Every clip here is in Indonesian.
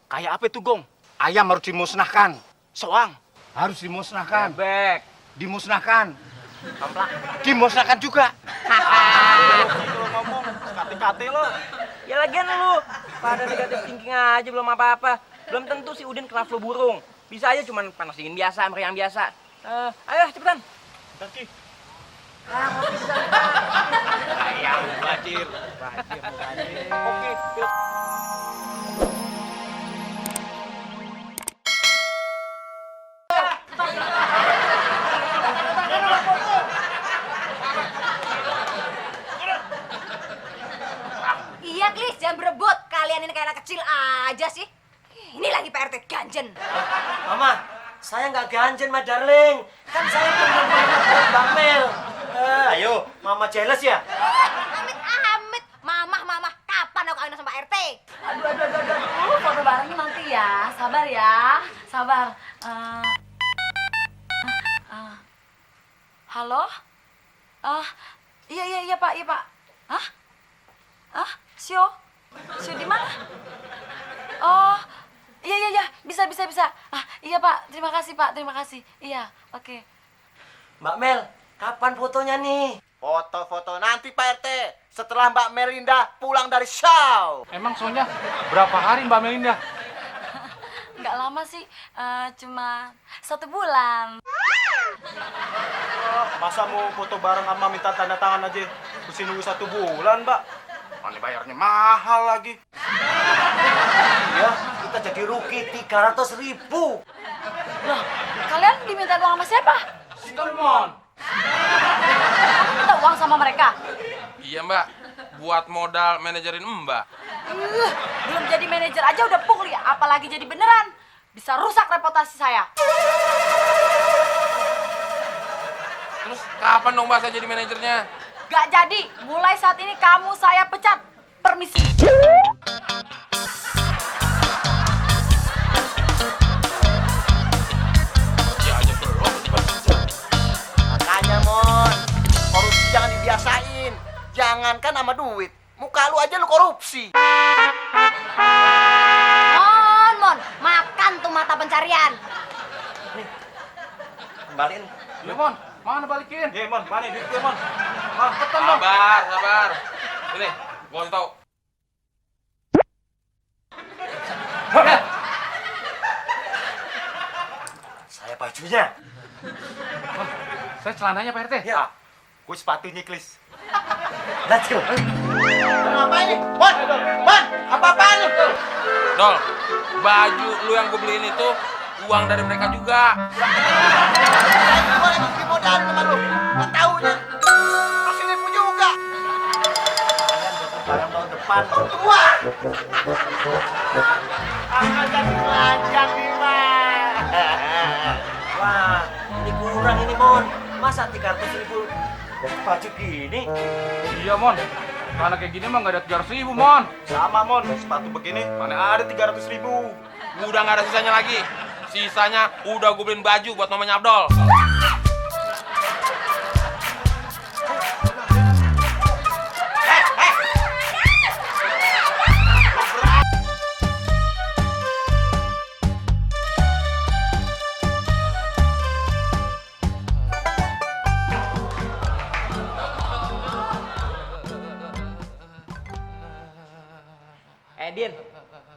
Kayak apa itu, Gong? Ayam harus dimusnahkan. Soang. Harus dimusnahkan. Bebek. Dimusnahkan. Kamplak. Dimusnahkan juga. Gitu lo ngomong, kate-kate lo. Ya lagian lu, pada negatif thinking aja belum apa-apa. Belum tentu si Udin kena flu burung. Bisa aja cuman panas dingin biasa, meriang biasa. Ayo cepetan. Kaki. Ayam Bajir. Oke. Iya, Klis, jangan berebut. Kalian ini kayak anak kecil aja sih. Ini lagi Pak RT ganjen. Mama, saya nggak ganjen, my darling. Kan saya bener-bener buat Bang Mel. Ayo, Mama jealous ya? Amit-amit. Mamah, kapan aku kawin sama Pak RT? Aduh, foto barengnya nanti ya. Sabar ya, sabar. Halo? Iya Pak, iya Pak. Sio di mana? Oh, iya, bisa. Iya Pak, terima kasih. Iya, oke. Mbak Mel, kapan fotonya nih? Foto-foto nanti Pak RT. Setelah Mbak Melinda pulang dari show. Emang soalnya berapa hari Mbak Melinda? Nggak lama sih, cuma 1 bulan. Masa mau foto bareng sama minta tanda tangan aja? Mesti nunggu 1 bulan, Mbak. Mana bayarnya mahal lagi. Ya, kita jadi rugi 300.000. Loh, kalian diminta uang sama siapa? Sinemon. Kamu minta uang sama mereka? Iya mbak, buat modal manajerin mbak. Belum jadi manajer aja udah pungli, apalagi jadi beneran. Bisa rusak reputasi saya. Terus kapan dong mbak saya jadi manajernya? Gak jadi, mulai saat ini kamu saya pecat. Permisi. Ya aja belum. Makanya Mon, korupsi jangan dibiasain. Jangankan sama duit, muka lu aja lu korupsi. Mon, makan tuh mata pencarian. Kembaliin. Ya, Mon. Mana balikin? Ya, Mon. Mana duitnya, Mon? Cepetan, Mon. Sabar. Ini, gua kasih tau. Saya bajunya. Saya celananya, Pak RT. Ya, Gue sepatunya, Klis. let's go. Apa ini? Mon, apa-apaan lu? Dol, baju lu yang gue beliin itu uang dari mereka juga. Gue emang dimodalin sama lu. Gak taunya. Masih nipu juga. Kalian dapat barang tahun depan. Wah. Akan jadi telanjang nih, Mas. Wah, ini kurang ini, Mon. Masa 300.000 baju gini? Iya, Mon. Karena kayak gini mah nggak ada 300.000, Mon. Sama, Mon. Sepatu begini, mana ada 300.000. Udah nggak ada sisanya lagi. Sisanya udah gue beliin baju buat mamanya Abdol. Din,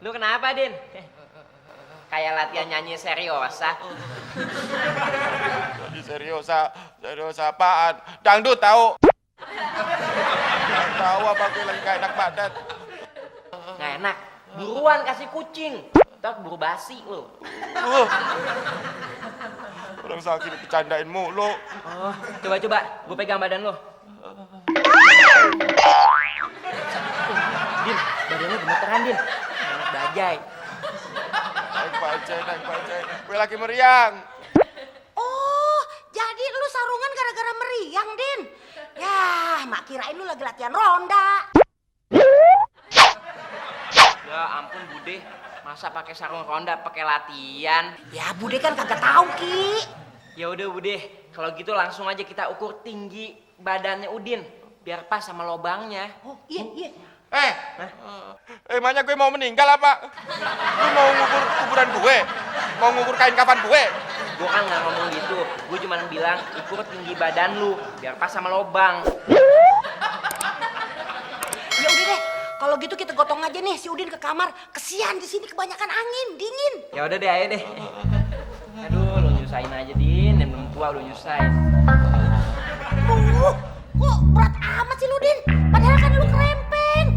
lu kenapa Din? Kayak latihan nyanyi seriosa. Jadi serius apaan? Dangdut tahu? Tahu apa gue lagi gak enak badan? Nggak enak, buruan kasih kucing. Ntar buru basi lu. Orang sakit dipecandain mulu. Oh, coba, gue pegang badan lu. Din, badan lu gemeteran, Din. Enak bajai. Naik bajai. Gue lagi meriang. Oh, jadi lu sarungan gara-gara meriang, Din. Ya, mak kirain lu lagi latihan ronda. Ya ampun Bude, masa pakai sarung ronda pakai latihan? Ya, Bude kan kagak tahu, Ki. Ya udah Bude, kalau gitu langsung aja kita ukur tinggi badannya Udin biar pas sama lobangnya. Oh, iya. Emangnya gue mau meninggal apa? Lu mau ngukur kuburan gue? Mau ngukur kain kafan gue? Gue kan nggak ngomong gitu. Gue cuma bilang ukur tinggi badan lu biar pas sama lobang. Ya udah deh, kalau gitu kita gotong aja nih si Udin ke kamar. Kesian di sini kebanyakan angin, dingin. Ya udah deh, ayo deh. Aduh, lu nyusahin aja, Din. Yang belum tua lu nyusahin. Kok berat amat sih lu, Din? Padahal kan lu kerempeng.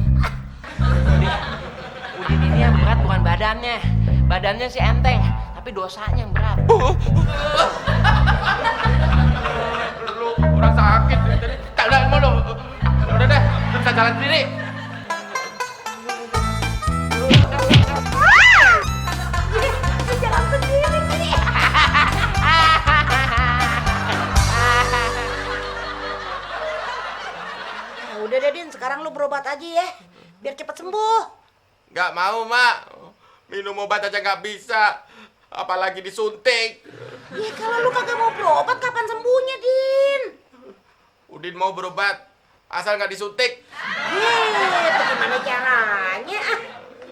Udin ini yang berat bukan badannya. Badannya sih enteng, tapi dosanya yang berat. Lu orang sakit tadi. Udah mau lu. Udah deh, lu bisa jalan sendiri. Ini jalan sendiri nih. Udah deh, Din. Sekarang lu berobat aja ya. Biar cepet sembuh. Nggak mau, Mak. Minum obat aja nggak bisa. Apalagi disuntik. Ya kalau lu kagak mau berobat, kapan sembuhnya, Din? Udin mau berobat. Asal nggak disuntik. Itu gimana caranya?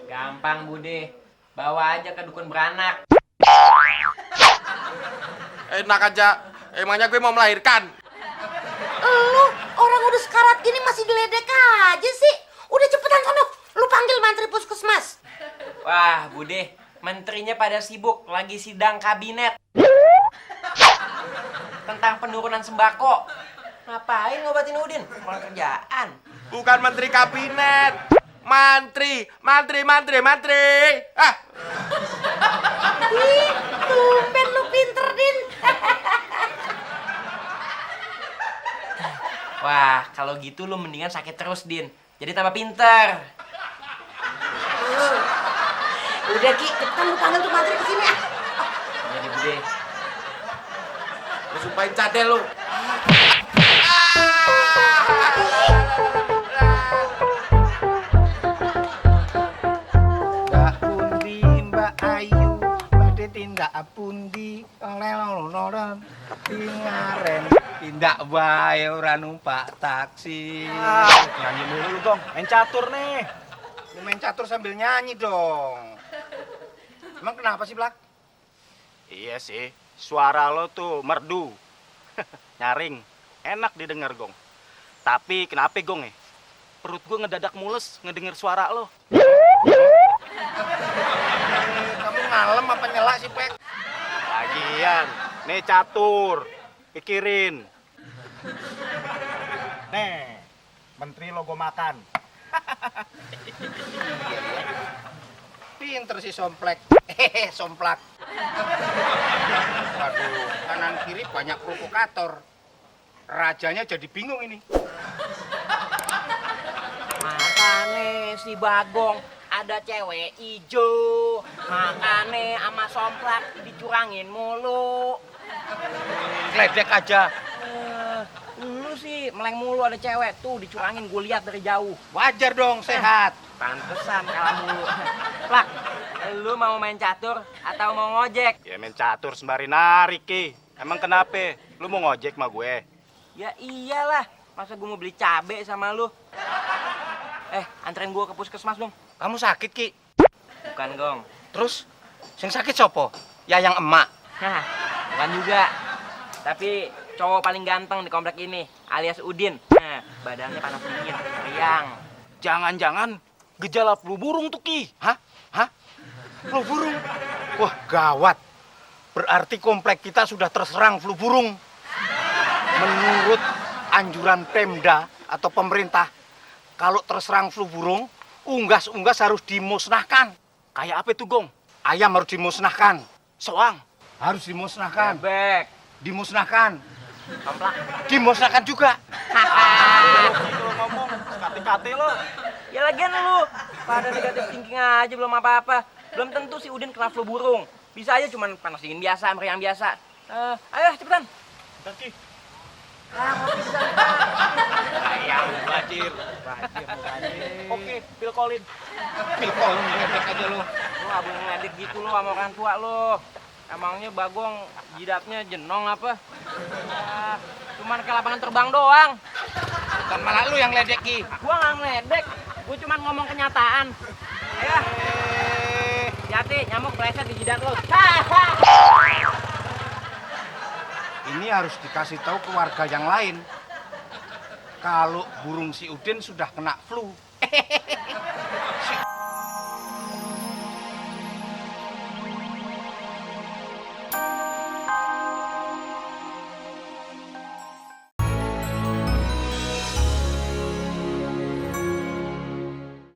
Gampang, Bude. Bawa aja ke dukun beranak. Enak aja. Emangnya gue mau melahirkan? Lu orang udah sekarat gini masih diledek aja sih. Udah cepetan sono, lu panggil mantri puskesmas. Wah, Bude. Menterinya pada sibuk lagi sidang kabinet. Tentang penurunan sembako. Ngapain ngobatin Udin? Kurang kerjaan. Bukan menteri kabinet. Mantri. Ah, Ih, tumben lu pinter, Din. Wah, kalau gitu lu mendingan sakit terus, Din. Jadi tambah pinter. Udah Ki, cepetan lu panggil tuh mantri kesini ah. Jadi Bude. gue sumpahin cadel lu. Mbak Pundi, Mbak Ayu, badhe tindak pundi, leloloran, ngaren, tindak wae ora numpak taksi. Nyanyi mulu lu, Gong. Main catur nih. Lu main catur sambil nyanyi dong. Emang kenapa sih, Blak? Iya sih, suara lo tuh merdu. Nyaring, enak didengar, Gong. Tapi kenapa, Gong ya? Perut gue ngedadak mules ngedenger suara lo. Kamu ngalem apa nyela sih, Pek? Lagian, nih catur, pikirin. Nih, menteri lo gue makan. Pinter si Somplek. Somplak. Waduh, kanan kiri banyak provokator. Rajanya jadi bingung ini. Makane si Bagong ada cewek ijo. Makane sama Somplak dicurangin mulu. Gledek aja. Lu sih meleng mulu ada cewek tuh dicurangin, gue lihat dari jauh. Wajar dong, sehat. Pantesan kalah mulu. Plak, lu mau main catur atau mau ngojek? Ya main catur sembari narik, Ki. Emang kenapa? Lu mau ngojek sama gue? Ya iyalah, masa gue mau beli cabe sama lu? Anterin gue ke puskesmas dong. Kamu sakit, Ki? Bukan, Gong. Terus, sing sakit sopo? Yayang emak. Hah, bukan juga. Tapi cowok paling ganteng di komplek ini, alias Udin. Nah, badannya panas dingin, meriang. Jangan-jangan gejala flu burung tuh, Ki. Hah? Flu burung? Wah, gawat. Berarti komplek kita sudah terserang flu burung. Menurut anjuran Pemda atau pemerintah, kalau terserang flu burung, unggas-unggas harus dimusnahkan. Kayak apa tuh, Gong? Ayam harus dimusnahkan. Soang harus dimusnahkan. Bebek. Dimusnahkan. Komplak. Dimusnahkan juga. Kalau ngomong, kate-kate lo. Ya lagian lu, pada negatif thinking aja belum apa-apa. Belum tentu si Udin kena flu burung. Bisa aja cuman panas dingin biasa, meriang biasa. Ayo cepetan. Ki. Ngopi bisa. Ayam wajir. Oke, Phil Collins. Phil Collins ngedek aja lo. Lu gak boleh ngeledek gitu lu sama orang tua lu. Emangnya Bagong jidatnya jenong apa? Cuman ke lapangan terbang doang. Bukan malah lu yang ledek, Ki. Gua gak ngeledek. Gue cuma ngomong kenyataan. Ayo. Hati, nyamuk pleset di jidat lo. Ini harus dikasih tahu ke warga yang lain. Kalau burung si Udin sudah kena flu.